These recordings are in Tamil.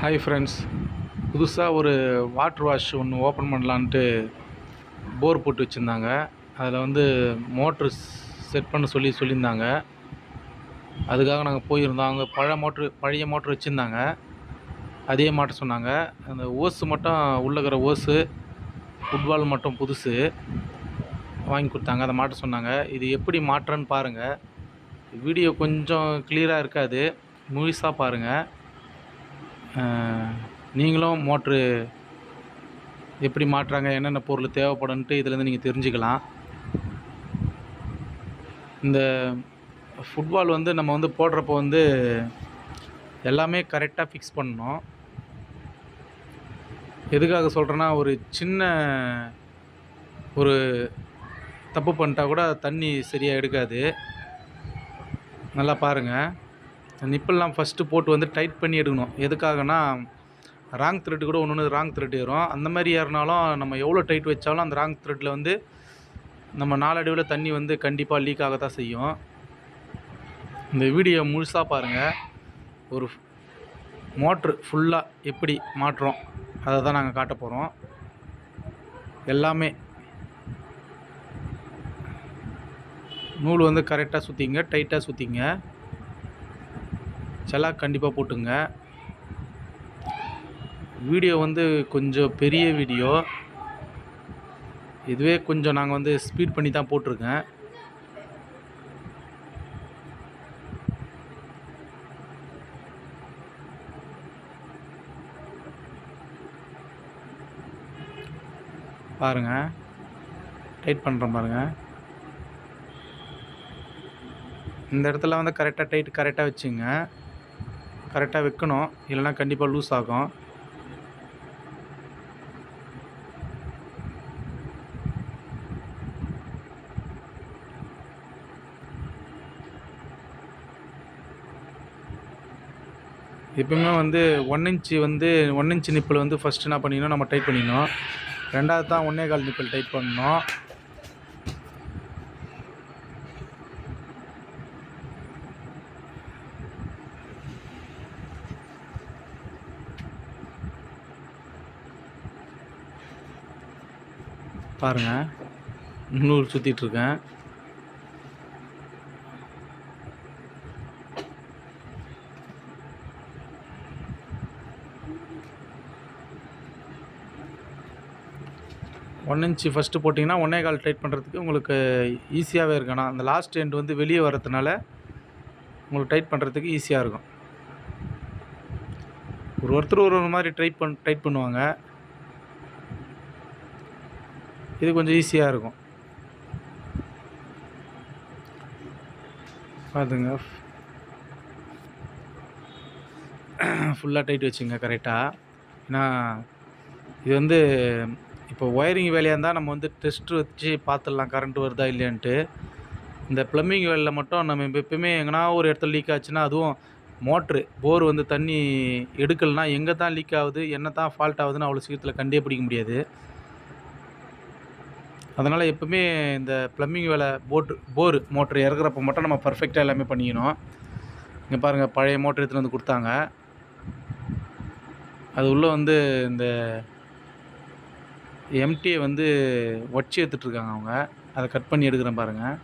ஹாய் ஃப்ரெண்ட்ஸ், புதுசாக ஒரு வாட்ரு வாஷ் ஒன்று ஓப்பன் பண்ணலான்ட்டு போர் போட்டு வச்சுருந்தாங்க. அதில் வந்து மோட்ரு செட் பண்ண சொல்லியிருந்தாங்க. அதுக்காக நாங்கள் போயிருந்தோம். அங்கே பழைய மோட்ரு வச்சுருந்தாங்க. அதையே மாட்ட சொன்னாங்க. அந்த ஓஸு மட்டும் உள்ளக்கிற ஓஸு ஃபுட்பால் மட்டும் புதுசு வாங்கி கொடுத்தாங்க. அதை மாட்ட சொன்னாங்க. இது எப்படி மாட்டுறேன்னு பாருங்கள். வீடியோ கொஞ்சம் கிளியராக இருக்காது, முழுசாக பாருங்கள். நீங்களும் மோட்ரு எப்படி மாட்டுறாங்க, என்னென்ன பொருள் தேவைப்படுன்ட்டு இதிலேருந்து நீங்கள் தெரிஞ்சுக்கலாம். இந்த ஃபுட்பால் வந்து நம்ம வந்து போடுறப்போ வந்து எல்லாமே கரெக்டாக ஃபிக்ஸ் பண்ணணும். எதுக்காக சொல்கிறேன்னா, ஒரு சின்ன ஒரு தப்பு பண்ணிட்டா கூட தண்ணி சரியாக எடுக்காது. நல்லா பாருங்கள். நிப்பெல்லாம் ஃபஸ்ட்டு போட்டு வந்து டைட் பண்ணி எடுக்கணும். எதுக்காகனா, ராங் த்ரெட்டு கூட ஒன்று ராங் த்ரெட் ஏறும். அந்த மாதிரி ஏறினாலும் நம்ம எவ்வளோ டைட் வச்சாலும் அந்த ராங் த்ரெட்டில் வந்து நம்ம நாளடைவில் தண்ணி வந்து கண்டிப்பாக லீக் ஆக தான் செய்யும். இந்த வீடியோ முழுசாக பாருங்கள். ஒரு மோட்ரு ஃபுல்லாக எப்படி மாட்டுறோம் அதை தான் நாங்கள் காட்ட போகிறோம். எல்லாமே நூல் வந்து கரெக்டாக சுற்றிங்க, டைட்டாக சுற்றிங்க. செலாக் கண்டிப்பாக போட்டுங்க. வீடியோ வந்து கொஞ்சம் பெரிய வீடியோ. இதுவே கொஞ்சம் நாங்கள் வந்து ஸ்பீட் பண்ணி தான் போட்டிருக்கேன். பாருங்கள், டைட் பண்ணுறேன் பாருங்கள். இந்த இடத்துல வந்து கரெக்டாக வச்சுங்க. கரெக்டாக வைக்கணும், இல்லைனா கண்டிப்பாக லூஸ் ஆகும். எப்பவுமே வந்து 1 இன்ச் நிப்பிள் வந்து ஃபஸ்ட்டு என்ன பண்ணிக்கணும், நம்ம டைட் பண்ணிக்கணும். ரெண்டாவது தான் 1.25 நிப்பிள் டைட் பண்ணணும். பாருங்கள், நூல் சுற்றிட்டுருக்கேன். ஒன் இன்ச்சு ஃபஸ்ட்டு போட்டிங்கன்னா 1.25 டைட் பண்ணுறதுக்கு உங்களுக்கு ஈஸியாகவே இருக்கும். ஆனால் அந்த லாஸ்ட் எண்ட் வந்து வெளியே வரதுனால உங்களுக்கு டைட் பண்ணுறதுக்கு ஈஸியாக இருக்கும். ஒருத்தர் ஒரு மாதிரி டைட் பண்ணுவாங்க. இது கொஞ்சம் ஈஸியாக இருக்கும். பார்த்துங்க, ஃபுல்லாக டைட் வச்சுங்க கரெக்டாக. ஏன்னா இது வந்து இப்போ ஒயரிங் வேலையாக இருந்தால் நம்ம வந்து டெஸ்ட் வச்சு பார்த்துடலாம் கரண்ட் வருதா இல்லையான்ட்டு. இந்த ப்ளம்பிங் வேலையில் மட்டும் நம்ம எப்பவுமே எங்கன்னா ஒரு இடத்துல லீக் ஆச்சுன்னா, அதுவும் மோட்ரு போர் வந்து தண்ணி எடுக்கலைன்னா எங்கே தான் லீக் ஆகுது, என்ன தான் ஃபால்ட் ஆகுதுன்னு அவ்வளோ சீக்கிரத்தில் கண்டே பிடிக்க முடியாது. அதனால் எப்பவுமே இந்த ப்ளம்பிங் வேலை போர் மோட்ரு இறக்குறப்ப மட்டும் நம்ம பர்ஃபெக்டாக எல்லாமே பண்ணிக்கணும். இங்கே பாருங்கள், பழைய மோட்ரு எடுத்துகிட்டு வந்து கொடுத்தாங்க. அது உள்ளே வந்து இந்த எம்டியை வந்து உடச்சி எடுத்துகிட்ருக்காங்க அவங்க. அதை கட் பண்ணி எடுக்கிறேன் பாருங்கள்.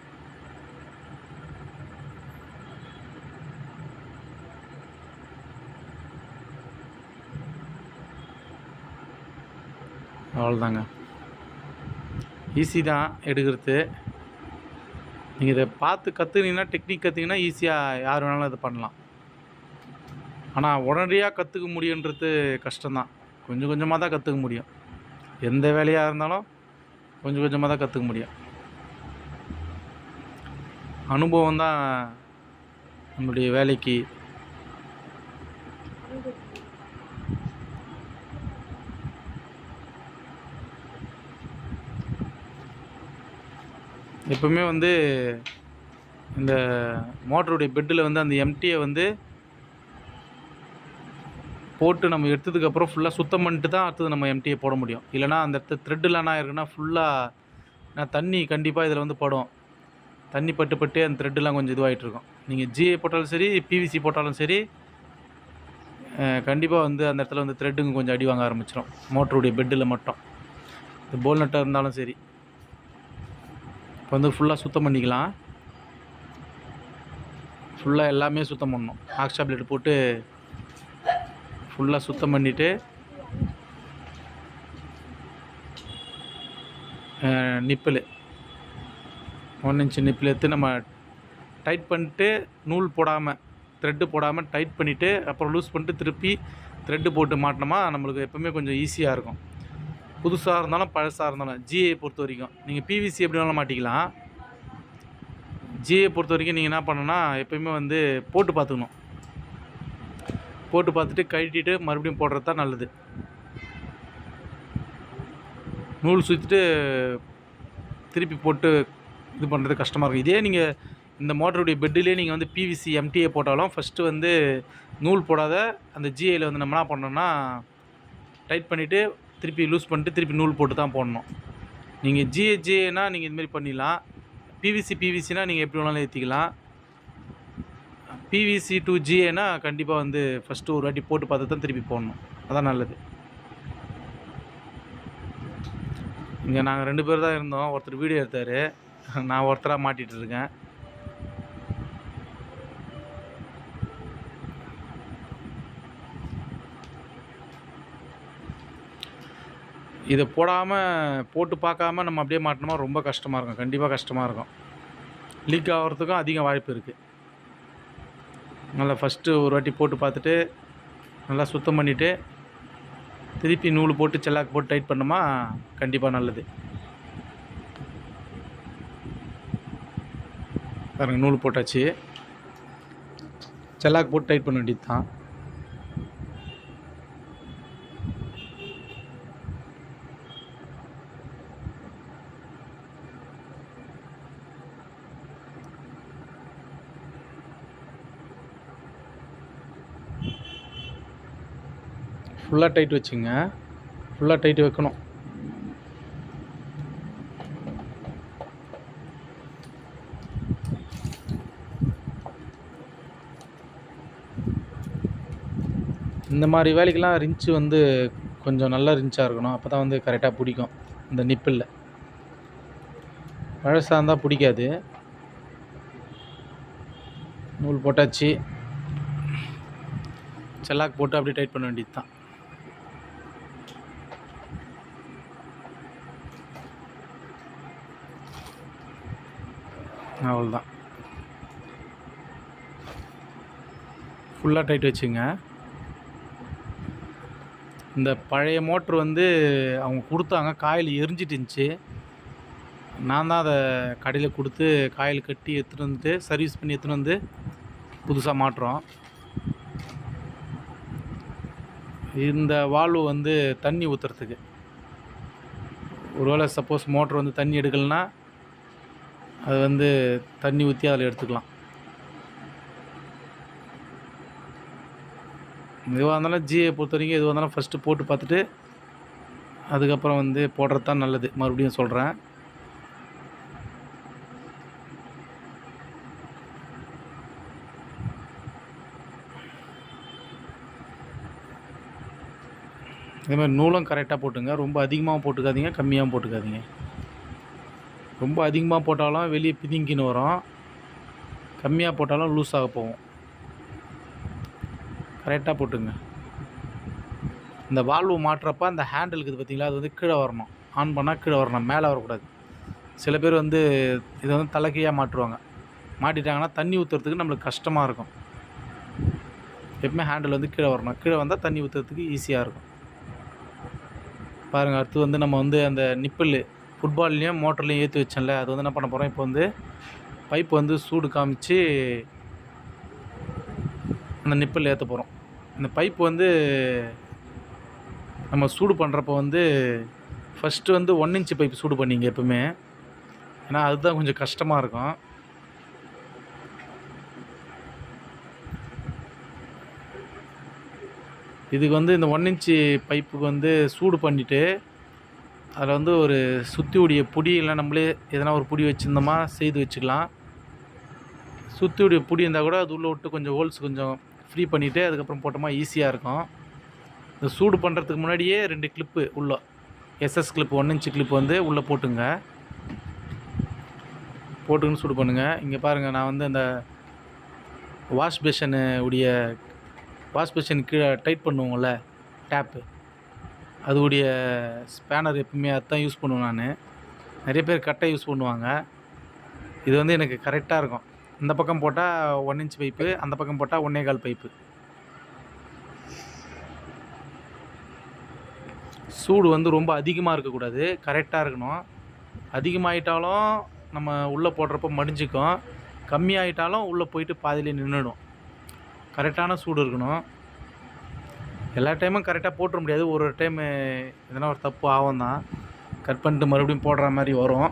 அவ்வளோதாங்க, ஈஸி தான் எடுக்கிறது. நீங்கள் இதை பார்த்து கற்றுக்கினீங்கன்னா, டெக்னிக் கற்றுக்கிங்கன்னா ஈஸியாக யார் வேணாலும் இதை பண்ணலாம். ஆனால் உடனடியாக கற்றுக்க முடியுன்றது கஷ்டம்தான். கொஞ்சம் கொஞ்சமாக தான் கற்றுக்க முடியும். எந்த வேலையாக இருந்தாலும் கொஞ்சம் கொஞ்சமாக தான் கற்றுக்க முடியும். அனுபவம் தான் நம்மளுடைய வேலைக்கு. எப்பவுமே வந்து இந்த மோட்டருடைய பெட்டில் வந்து அந்த எம்டியை வந்து போட்டு நம்ம எடுத்ததுக்கப்புறம் ஃபுல்லாக சுத்தம் பண்ணிட்டு தான் அடுத்தது நம்ம எம்டியை போட முடியும். இல்லைனா அந்த இடத்துல த்ரெட்டில் என்ன இருக்குன்னா ஃபுல்லாக தண்ணி கண்டிப்பாக இதில் வந்து படும். தண்ணி பட்டு அந்த த்ரெட்டெலாம் கொஞ்சம் இதுவாகிட்ருக்கும். நீங்கள் ஜிஏ போட்டாலும் சரி, பிவிசி போட்டாலும் சரி, கண்டிப்பாக வந்து அந்த இடத்துல வந்து த்ரெட்டுங்க கொஞ்சம் அடி வாங்க ஆரம்பிச்சிடும், மோட்டருடைய பெட்டில் மட்டும். இந்த போல் நட்டாக இருந்தாலும் சரி. இப்போ வந்து ஃபுல்லாக சுத்தம் பண்ணிக்கலாம். ஃபுல்லாக எல்லாமே சுத்தம் பண்ணணும். ஆக்ஸா பிளேட் போட்டு ஃபுல்லாக சுத்தம் பண்ணிவிட்டு நிப்பில் 1 இன்ச் நிப்பில் எடுத்து நம்ம டைட் பண்ணிட்டு நூல் போடாமல் த்ரெட்டு போடாமல் டைட் பண்ணிவிட்டு அப்புறம் லூஸ் பண்ணிட்டு திருப்பி த்ரெட்டு போட்டு மாட்டினோமா நம்மளுக்கு எப்போவுமே கொஞ்சம் ஈஸியாக இருக்கும். புதுசாக இருந்தாலும் பழசாக இருந்தாலும் ஜிஐ பொறுத்த வரைக்கும் நீங்கள் பிவிசி எப்படி வேணாலும் மாட்டிக்கலாம். ஜிஐ பொறுத்த வரைக்கும் நீங்கள் என்ன பண்ணணும்னா எப்போயுமே வந்து போட்டு பார்த்துக்கணும். போட்டு பார்த்துட்டு கழட்டிட்டு மறுபடியும் போடுறது தான் நல்லது. நூல் சுற்றிட்டு திருப்பி போட்டு இது பண்ணுறது கஷ்டமாக இருக்கும். இதே நீங்கள் இந்த மோட்டருடைய பெட்டிலே நீங்கள் வந்து பிவிசி எம்டிஏ போட்டாலும் ஃபஸ்ட்டு வந்து நூல் போடாத அந்த ஜிஐயில் வந்து நம்ம என்ன பண்ணோம்னா டைட் பண்ணிவிட்டு திருப்பி லூஸ் பண்ணிட்டு திருப்பி நூல் போட்டு தான் போடணும். நீங்கள் ஜிஏனா நீங்கள் இதுமாரி பண்ணிடலாம். பிவிசினா நீங்கள் எப்படி வேணாலும் ஏற்றிக்கலாம். பிவிசி டு ஜிஏனா கண்டிப்பாக வந்து ஃபஸ்ட்டு ஒரு வாட்டி போட்டு பார்த்து தான் திருப்பி போடணும். அதான் நல்லது. இங்கே நாங்கள் 2 பேர் தான் இருந்தோம். ஒருத்தர் வீடியோ எடுத்தார், நான் ஒருத்தராக மாட்டிகிட்டு இருக்கேன். இதை போட்டு பார்க்காம நம்ம அப்படியே மாட்டினோமா ரொம்ப கஷ்டமாக இருக்கும். கண்டிப்பாக கஷ்டமாக இருக்கும். லீக் ஆகிறதுக்கும் அதிக வாய்ப்பு இருக்குது. நல்லா ஃபஸ்ட்டு ஒரு வாட்டி போட்டு பார்த்துட்டு நல்லா சுத்தம் பண்ணிவிட்டு திருப்பி நூல் போட்டு செல்லாக்கு போட்டு டைட் பண்ணோமா கண்டிப்பாக நல்லது. பாருங்கள், நூல் போட்டாச்சு, செல்லாக்கு போட்டு டைட் பண்ண வேண்டியது தான். ஃபுல்லாக டைட் வச்சுங்க. ஃபுல்லாக டைட் வைக்கணும். இந்த மாதிரி வேலைக்கெல்லாம் ரிஞ்சு வந்து கொஞ்சம் நல்ல ரிஞ்சாக இருக்கணும். அப்போ தான் வந்து கரெக்டாக பிடிக்கும். இந்த நிப்பில் பழசாக இருந்தால் பிடிக்காது. நூல் போட்டாச்சு, செல்லாக்கு போட்டு அப்படியே டைட் பண்ண வேண்டியது தான். அவ்வளோதான். ஃபுல்லாக டைட் வச்சுங்க. இந்த பழைய மோட்ரு வந்து அவங்க கொடுத்தாங்க, காயில் எரிஞ்சிட்டு இருந்துச்சு. நான் தான் அதை கடையில் கொடுத்து காயில் கட்டி எடுத்துகிட்டு வந்துட்டு சர்வீஸ் பண்ணி எடுத்துகிட்டு வந்து புதுசாக மாட்டுறோம். இந்த வால்வு வந்து தண்ணி ஊற்றுறதுக்கு, ஒருவேளை சப்போஸ் மோட்ரு வந்து தண்ணி எடுக்கலைன்னா அது வந்து தண்ணி ஊற்றி அதில் எடுத்துக்கலாம். எதுவாக இருந்தாலும் ஜிஏ பொறுத்த வரைக்கும் எதுவாக இருந்தாலும் ஃபஸ்ட்டு போட்டு பார்த்துட்டு அதுக்கப்புறம் வந்து போடுறது தான் நல்லது. மறுபடியும் சொல்கிறேன். இதேமாதிரி நூலும் கரெக்டாக போட்டுங்க. ரொம்ப அதிகமாகவும் போட்டுக்காதீங்க, கம்மியாகவும் போட்டுக்காதீங்க. ரொம்ப அதிகமாக போட்டாலும் வெளியே பிதுங்கின்னு வரும், கம்மியாக போட்டாலும் லூஸாக போகும். கரெக்டாக போட்டுங்க. இந்த வால்வு மாட்டுறப்ப அந்த ஹேண்டில் இருக்குது பார்த்திங்களா, அது வந்து கீழே வரணும். ஆன் பண்ணால் கீழே வரணும், மேலே வரக்கூடாது. சில பேர் வந்து இதை வந்து தலைக்கையாக மாட்டுருவாங்க. மாட்டிட்டாங்கன்னா தண்ணி ஊற்றுறதுக்கு நம்மளுக்கு கஷ்டமாக இருக்கும். எப்பவுமே ஹேண்டில் வந்து கீழே வரணும். கீழே வந்தால் தண்ணி ஊற்றுறதுக்கு ஈஸியாக இருக்கும். பாருங்கள், அடுத்து வந்து நம்ம வந்து அந்த நிப்பில் ஃபுட்பால்லையும் மோட்டர்லையும் ஏற்றி வச்சோம்ல, அது வந்து என்ன பண்ண போகிறோம், இப்போ வந்து பைப் வந்து சூடு காமிச்சு அந்த நிப்பில் ஏற்ற போகிறோம். இந்த பைப் வந்து நம்ம சூடு பண்ணுறப்போ வந்து ஃபஸ்ட்டு வந்து 1 இன்ச் பைப் சூடு பண்ணிங்க எப்பவுமே. ஏன்னா அதுதான் கொஞ்சம் கஷ்டமாக இருக்கும். இதுக்கு வந்து இந்த 1 இன்ச்சு பைப்புக்கு வந்து சூடு பண்ணிவிட்டு அதில் வந்து ஒரு சுற்றி உடைய புடி, இல்லை நம்மளே எதனா ஒரு புடி வச்சுருந்தோமா செய்து வச்சுக்கலாம். சுற்றி உடைய புடி இருந்தால் கூட அது உள்ளே விட்டு கொஞ்சம் ஹோல்ஸ் கொஞ்சம் ஃப்ரீ பண்ணிவிட்டு அதுக்கப்புறம் போட்டோமா ஈஸியாக இருக்கும். இந்த சூடு பண்ணுறதுக்கு முன்னாடியே 2 கிளிப்பு உள்ள எஸ்எஸ் கிளிப் 1 இன்ச் கிளிப் வந்து உள்ளே போட்டுங்க. போட்டுன்னு சூடு பண்ணுங்கள். இங்கே பாருங்கள், நான் வந்து அந்த வாஷ் பேஷன் கீழே டைட் பண்ணுவோம்ல டேப்பு, அதுடைய ஸ்பேனர் எப்பவுமே அதுதான் யூஸ் பண்ணுவேன் நான். நிறைய பேர் கட்டை யூஸ் பண்ணுவாங்க. இது வந்து எனக்கு கரெக்டாக இருக்கும். இந்த பக்கம் போட்டால் 1 இன்ச் பைப்பு, அந்த பக்கம் போட்டால் 1 1/4 பைப்பு. சூடு வந்து ரொம்ப அதிகமாக இருக்கக்கூடாது, கரெக்டாக இருக்கணும். அதிகமாகிட்டாலும் நம்ம உள்ளே போடுறப்ப மடிஞ்சிக்கும், கம்மியாகிட்டாலும் உள்ளே போயிட்டு பாதியிலே நின்றுடும். கரெக்டான சூடு இருக்கணும். எல்லா டைமும் கரெக்டாக போட்டுற முடியாது. ஒரு டைமு எதனா ஒரு தப்பு ஆகும் தான், கட் பண்ணிட்டு மறுபடியும் போடுற மாதிரி வரும்.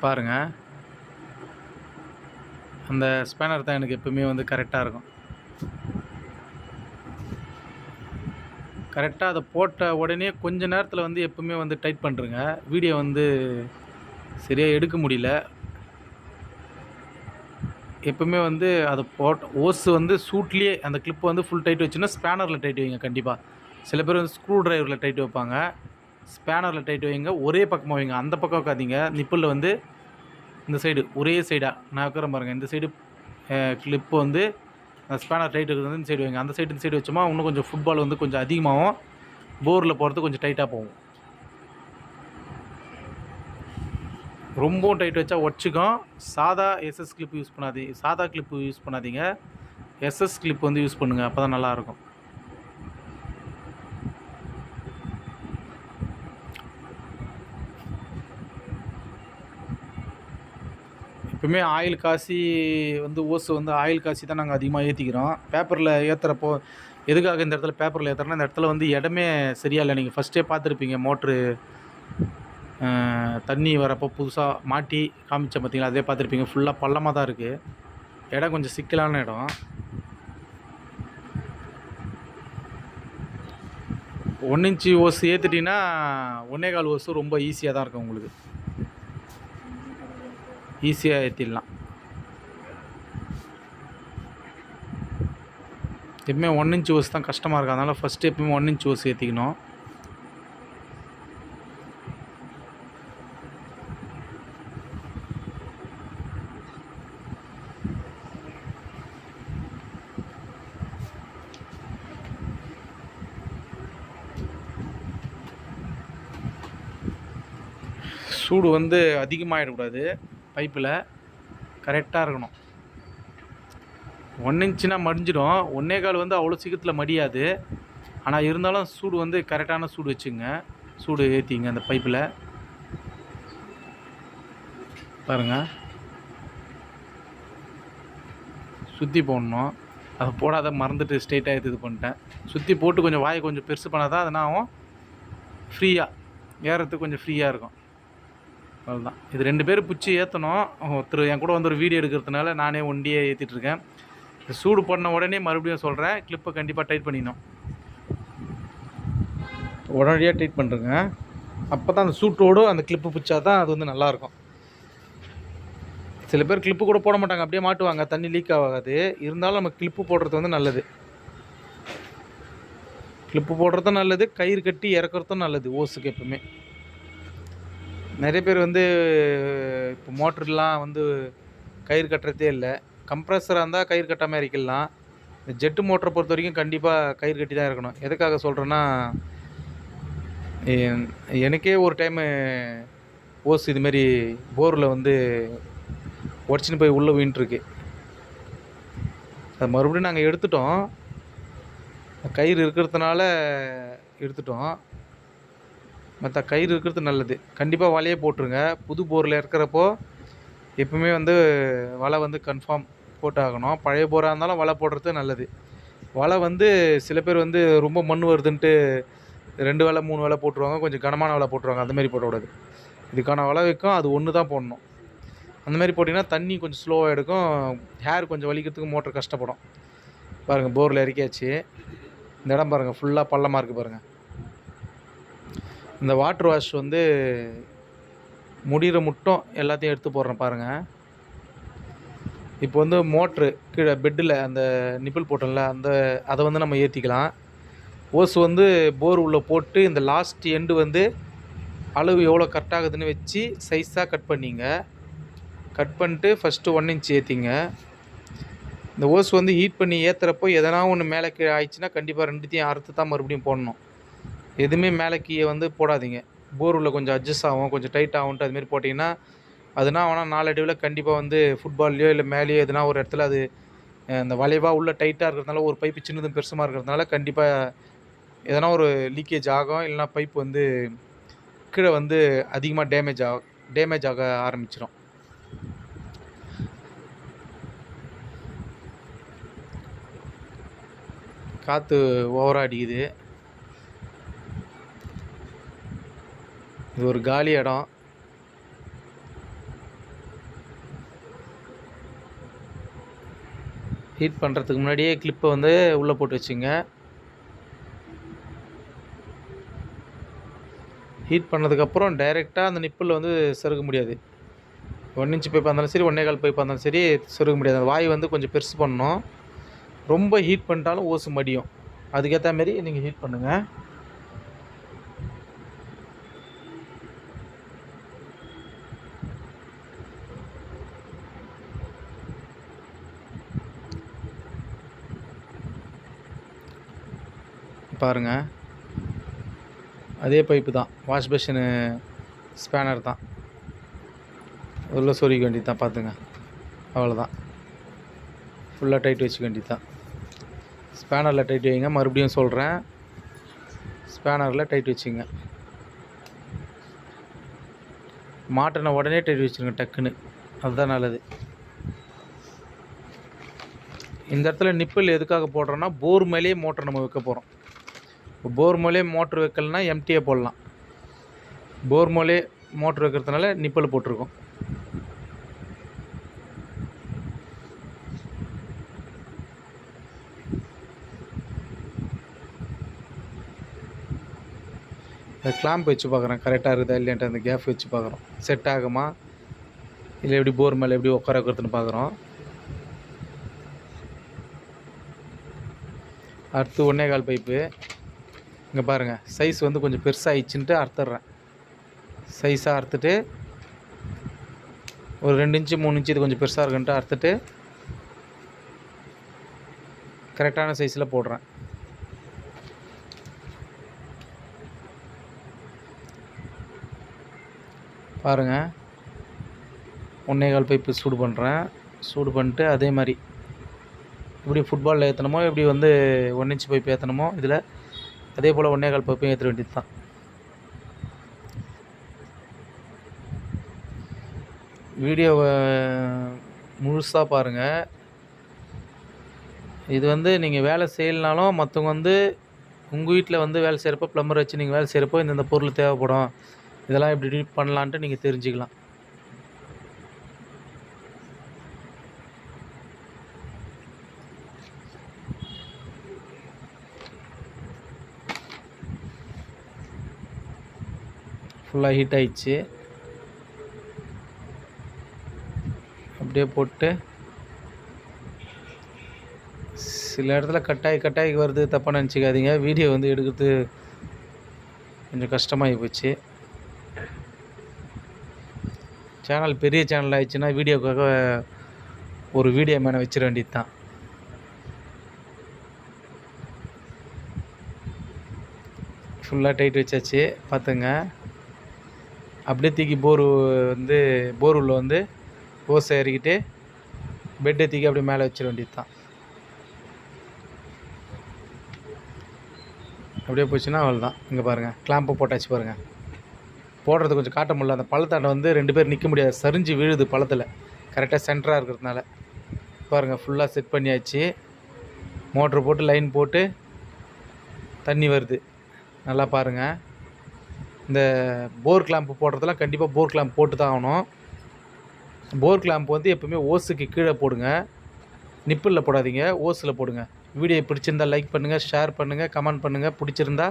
பாருங்கள், அந்த ஸ்பேனர் தான் எனக்கு எப்பவுமே வந்து கரெக்டாக இருக்கும். கரெக்டாக அதை போட்ட உடனே கொஞ்ச நேரத்தில் வந்து எப்பவுமே வந்து டைட் பண்ணுறேங்க. வீடியோ வந்து சரியாக எடுக்க முடியல. எப்பவுமே வந்து அதை போட்ட ஓஸ் வந்து சூட்லேயே அந்த கிளிப்பு வந்து ஃபுல் டைட் வச்சுன்னா ஸ்பேனரில் டைட் வைங்க கண்டிப்பாக. சில பேர் வந்து ஸ்க்ரூ ட்ரைவரில் டைட் வைப்பாங்க. ஸ்பேனரில் டைட் வைங்க, ஒரே பக்கமாக வைங்க. அந்த பக்கம் வைக்காதீங்க. நிப்பிளில் வந்து இந்த சைடு ஒரே சைடாக நான் வைக்கிறேன் பாருங்கள். இந்த சைடு கிளிப்பு வந்து ஸ்பேனர் டைட் இருக்கிறது வந்து இந்த சைடு வைங்க. அந்த சைடு இந்த சைடு வச்சோமா இன்னும் கொஞ்சம் ஃபுட்பால் வந்து கொஞ்சம் அதிகமாகும், போரில் போகிறது கொஞ்சம் டைட்டாக போகும். ரொம்பவும் டைட் வச்சா உடச்சிக்கும். சாதா எஸ்எஸ் கிளிப்பு யூஸ் பண்ணாதீங்க, சாதா கிளிப்பு யூஸ் பண்ணாதீங்க, எஸ்எஸ் கிளிப் வந்து யூஸ் பண்ணுங்கள், அப்போ தான் நல்லாயிருக்கும். எப்பவுமே ஆயில் காசி வந்து ஓஸ் வந்து ஆயில் காசி தான் நாங்கள் அதிகமாக ஏற்றிக்கிறோம். பேப்பரில் ஏற்றுறப்போ எதுக்காக இந்த இடத்துல பேப்பரில் ஏற்றுறோன்னா, இந்த இடத்துல வந்து இடமே சரியா இல்லை. நீங்கள் ஃபஸ்ட்டே பார்த்துருப்பீங்க, மோட்ரு தண்ணி வரப்போ புதுசாக மாட்டி காமிச்சேன் பார்த்தீங்களா, அதே பார்த்துருப்பீங்க. ஃபுல்லாக பள்ளமாக தான் இருக்குது. இடம் கொஞ்சம் சிக்கலான இடம். 1 இன்ச்சு ஓஸ் ஏற்றிட்டிங்கன்னா 1 1/4 ஓஸும் ரொம்ப ஈஸியாக தான் இருக்கும். உங்களுக்கு ஈஸியாக ஏற்றிடலாம். எப்பவுமே 1 இன்ச் ஓஸ் தான் கஷ்டமாக இருக்கும். அதனால் ஃபஸ்ட்டு எப்பவுமே 1 இன்ச் ஓஸ் ஏற்றிக்கணும். சூடு வந்து அதிகமாகிடக்கூடாது, பைப்பில் கரெக்டாக இருக்கணும். 1 இன்ச்சுனா மடிஞ்சிடும், 1 1/4 வந்து அவ்வளோ சீக்கிரத்தில் மடியாது. ஆனால் இருந்தாலும் சூடு வந்து கரெக்டான சூடு வச்சுங்க, சூடு ஏற்றிங்க அந்த பைப்பில். பாருங்கள், சுற்றி போடணும். அதை போடாத மறந்துட்டு ஸ்ட்ரெயிட்டாக இது பண்ணிட்டேன். சுற்றி போட்டு கொஞ்சம் வாயை கொஞ்சம் பெருசு பண்ணால் தான் அதனால் ஆகும், ஃப்ரீயாக ஏறத்துக்கு கொஞ்சம் ஃப்ரீயாக இருக்கும். அவ்வளோதான். இது 2 பேர் பிடிச்சி ஏற்றணும். ஒருத்தர் என் கூட வந்து ஒரு வீடியோ எடுக்கிறதுனால நானே ஒண்டியே ஏற்றிட்டுருக்கேன். சூடு பண்ண உடனே மறுபடியும் சொல்கிறேன், கிளிப்பை கண்டிப்பாக டைட் பண்ணிடணும். உடனடியாக டைட் பண்ணுறேங்க. அப்போ தான் அந்த சூட்டோடு அந்த கிளிப்பு பிடிச்சா தான் அது வந்து நல்லாயிருக்கும். சில பேர் கிளிப்பு கூட போட மாட்டாங்க, அப்படியே மாட்டுவாங்க, தண்ணி லீக் ஆகாது. இருந்தாலும் நம்ம கிளிப்பு போடுறது வந்து நல்லது. கிளிப்பு போடுறதும் நல்லது, கயிறு கட்டி இறக்குறதும் நல்லது ஓஸுக்கு எப்பவுமே. நிறைய பேர் வந்து இப்போ மோட்டர்லாம் வந்து கயிறு கட்டுறதே இல்லை. கம்ப்ரஸராக இருந்தால் கயிறு கட்டாமல் இறக்கிடலாம். இந்த ஜெட்டு மோட்டரை பொறுத்த வரைக்கும் கண்டிப்பாக கயிறு கட்டி தான் இருக்கணும். எதுக்காக சொல்கிறேன்னா, எனக்கே ஒரு டைமு ஓஸ் இதுமாரி போரில் வந்து உடச்சின்னு போய் உள்ளே வின்ட்டுருக்கு. அது மறுபடியும் நாங்கள் எடுத்துட்டோம், கயிறு இருக்கிறதுனால எடுத்துட்டோம். மற்ற கயிறு இருக்கிறது நல்லது. கண்டிப்பாக வலையே போட்டுருங்க. புது போரில் இருக்கிறப்போ எப்பவுமே வந்து வலை வந்து கன்ஃபார்ம் போட்டாகணும். பழைய போராக இருந்தாலும் வலை போடுறது நல்லது. வலை வந்து சில பேர் வந்து ரொம்ப மண் வருதுன்ட்டு 2 வலை 3 வலை போட்டுருவாங்க, கொஞ்சம் கனமான வலை போட்டுருவாங்க. அந்தமாரி போடக்கூடாது. இதுக்கான வலை வைக்கும், அது ஒன்று தான் போடணும். அந்தமாரி போட்டிங்கன்னா தண்ணி கொஞ்சம் ஸ்லோவாக எடுக்கும், ஹேர் கொஞ்சம் வலிக்கிறதுக்கு மோட்டர் கஷ்டப்படும். பாருங்கள், போரில் இறக்கியாச்சு. இந்த இடம் பாருங்கள், ஃபுல்லாக பள்ளமாக இருக்குது பாருங்கள். இந்த வாட்டர் வாஷ் வந்து முடிகிற மட்டும் எல்லாத்தையும் எடுத்து போடுறேன் பாருங்கள். இப்போ வந்து மோட்ரு கீழே பெட்டில் அந்த நிப்பிள் போட்டோம்ல அதை வந்து நம்ம ஏற்றிக்கலாம். ஓஸ் வந்து போர் உள்ளே போட்டு இந்த லாஸ்ட் எண்டு வந்து அளவு எவ்வளோ கரெக்ட் ஆகுதுன்னு வச்சு சைஸாக கட் பண்ணிங்க. கட் பண்ணிட்டு ஃபஸ்ட்டு 1 இன்ச் ஏற்றிங்க. இந்த ஓஸ் வந்து ஹீட் பண்ணி ஏற்றுறப்போ எதனா ஒன்று மேலே கீழே ஆயிடுச்சுன்னா கண்டிப்பாக 2த்தையும் அறுத்து தான் மறுபடியும் போடணும். எதுவுமே மேலே கீழே வந்து போடாதீங்க. போர் உள்ள கொஞ்சம் அட்ஜஸ்ட் ஆகும், கொஞ்சம் டைட் ஆகும்ட்டு அதுமாரி போட்டிங்கன்னா அதுனா ஆனால் நாளடைவில் கண்டிப்பாக வந்து ஃபுட்பால்லையோ இல்லை மேலேயோ எதுனா ஒரு இடத்துல அது அந்த வளைவாக உள்ள டைட்டாக இருக்கிறதுனால ஒரு பைப்பு சின்னதும் பெருசுமாக இருக்கிறதுனால கண்டிப்பாக எதனா ஒரு லீக்கேஜ் ஆகும். இல்லைனா பைப் வந்து கீழே வந்து அதிகமாக டேமேஜ் ஆக ஆரம்பிச்சிடும். காற்று ஓவராக அடிக்குது. இது ஒரு காலி இடம். ஹீட் பண்ணுறதுக்கு முன்னாடியே கிளிப்பை வந்து உள்ளே போட்டு வச்சுங்க. ஹீட் பண்ணதுக்கப்புறம் டைரெக்டாக அந்த நிப்பில் வந்து செருக முடியாது. 1 இன்ச் பைப்பாக இருந்தாலும் சரி, 1.25 பைப்பாக இருந்தாலும் சரி செருக முடியாது. அந்த வாய் வந்து கொஞ்சம் பெருசு பண்ணணும். ரொம்ப ஹீட் பண்ணிட்டாலும் ஓசு மடியும். அதுக்கேற்ற மாரி நீங்கள் ஹீட் பண்ணுங்கள். பாருங்கள், அதே பைப்பு தான், வாஷ் பேஷனு ஸ்பேனர் தான். உள்ள சொருக வேண்டியது தான். பார்த்துங்க, அவ்வளோதான். ஃபுல்லாக டைட் வச்சுக்க வேண்டியது தான். ஸ்பேனரில் டைட் வைங்க. மறுபடியும் சொல்கிறேன், ஸ்பேனரில் டைட் வச்சுங்க. மாட்டின உடனே டைட் வச்சுருங்க டக்குன்னு, அதுதான் நல்லது. இந்த இடத்துல நிப்பிள் எதுக்காக போடுறோன்னா, போர் மேலேயே மோட்டர் நம்ம வைக்க போகிறோம். இப்போ போர் மேலே மோட்ரு வைக்கலனா எம்டியே போடலாம். போர் மேலே மோட்ரு வைக்கிறதுனால நிப்பிள் போட்டிருக்கோம். இந்த கிளாம்ப் வச்சு பார்க்குறேன் கரெக்டாக இருக்குதா இல்லைன்ட்டு. அந்த கேப் வச்சு பார்க்குறோம் செட் ஆகுமா, இல்லை எப்படி போர் மேலே எப்படி உட்கார வைக்கிறதுன்னு பார்க்குறோம். அடுத்து 1.25 பைப்பு. இங்கே பாருங்கள், சைஸ் வந்து கொஞ்சம் பெருசாகிடுச்சுன்ட்டு அறுத்துட்றேன். சைஸாக அறுத்துட்டு ஒரு 2 இன்ச்சு 3 இன்ச்சு இது கொஞ்சம் பெருசாக இருக்குன்ட்டு அறுத்துட்டு கரெக்டான சைஸில் போடுறேன். பாருங்கள், 1.25 பைப்பு சூடு பண்ணுறேன். சூடு பண்ணிட்டு அதே மாதிரி எப்படி ஃபுட்பாலில் ஏற்றணுமோ, எப்படி வந்து 1 இன்ச் பைப் ஏற்றணுமோ இதில் அதே போல் 1.25 பைப்பையும் ஏற்ற வேண்டியது தான். வீடியோவை முழுசாக பாருங்கள். இது வந்து நீங்கள் வேலை செய்யலனாலும் மற்றவங்க வந்து உங்கள் வீட்டில் வந்து வேலை செய்கிறப்போ, ப்ளம்பர் வச்சு நீங்கள் வேலை செய்கிறப்போ இந்தந்த பொருள் தேவைப்படும், இதெல்லாம் எப்படி பண்ணலான்ட்டு நீங்கள் தெரிஞ்சுக்கலாம். ஃபுல்லாக ஹீட் ஆயிடுச்சு. அப்படியே போட்டு சில இடத்துல கட்டாயி வருது, தப்பாக நினச்சிக்காதீங்க. வீடியோ வந்து எடுக்கிறது கொஞ்சம் கஷ்டமாகி போச்சு. சேனல் பெரிய சேனல் ஆயிடுச்சுன்னா வீடியோக்காக ஒரு வீடியோ மேனை வச்சிட வேண்டியது தான். ஃபுல்லாக டைட் வச்சாச்சு. பார்த்துங்க, அப்படியே தூக்கி போர் உள்ள வந்து ஓசை இறக்கிட்டு பெட்டை தூக்கி அப்படியே மேலே வச்சிட வேண்டியது தான். அப்படியே போச்சுன்னா அவ்வளோதான். இங்கே பாருங்கள், கிளாம்பு போட்டாச்சு. பாருங்கள், போடுறது கொஞ்சம் காட்ட முடியல. அந்த பள்ளத்தாண்டை வந்து 2 பேர் நிற்க முடியாது, சரிஞ்சு விழுது பள்ளத்தில், கரெக்டாக சென்டராக இருக்கிறதுனால. பாருங்கள், ஃபுல்லாக செட் பண்ணியாச்சு. மோட்ரு போட்டு லைன் போட்டு தண்ணி வருது. நல்லா பாருங்கள். இந்த போர் கிளாம்பு போடுறதெல்லாம் கண்டிப்பாக போர் கிளாம்ப் போட்டு தான் ஆகணும். போர் கிளாம்ப் வந்து எப்போவுமே ஓஸுக்கு கீழே போடுங்க, நிப்பிளில் போடாதீங்க, ஓஸில் போடுங்க. வீடியோ பிடிச்சிருந்தால் லைக் பண்ணுங்கள், ஷேர் பண்ணுங்கள், கமெண்ட் பண்ணுங்கள். பிடிச்சிருந்தா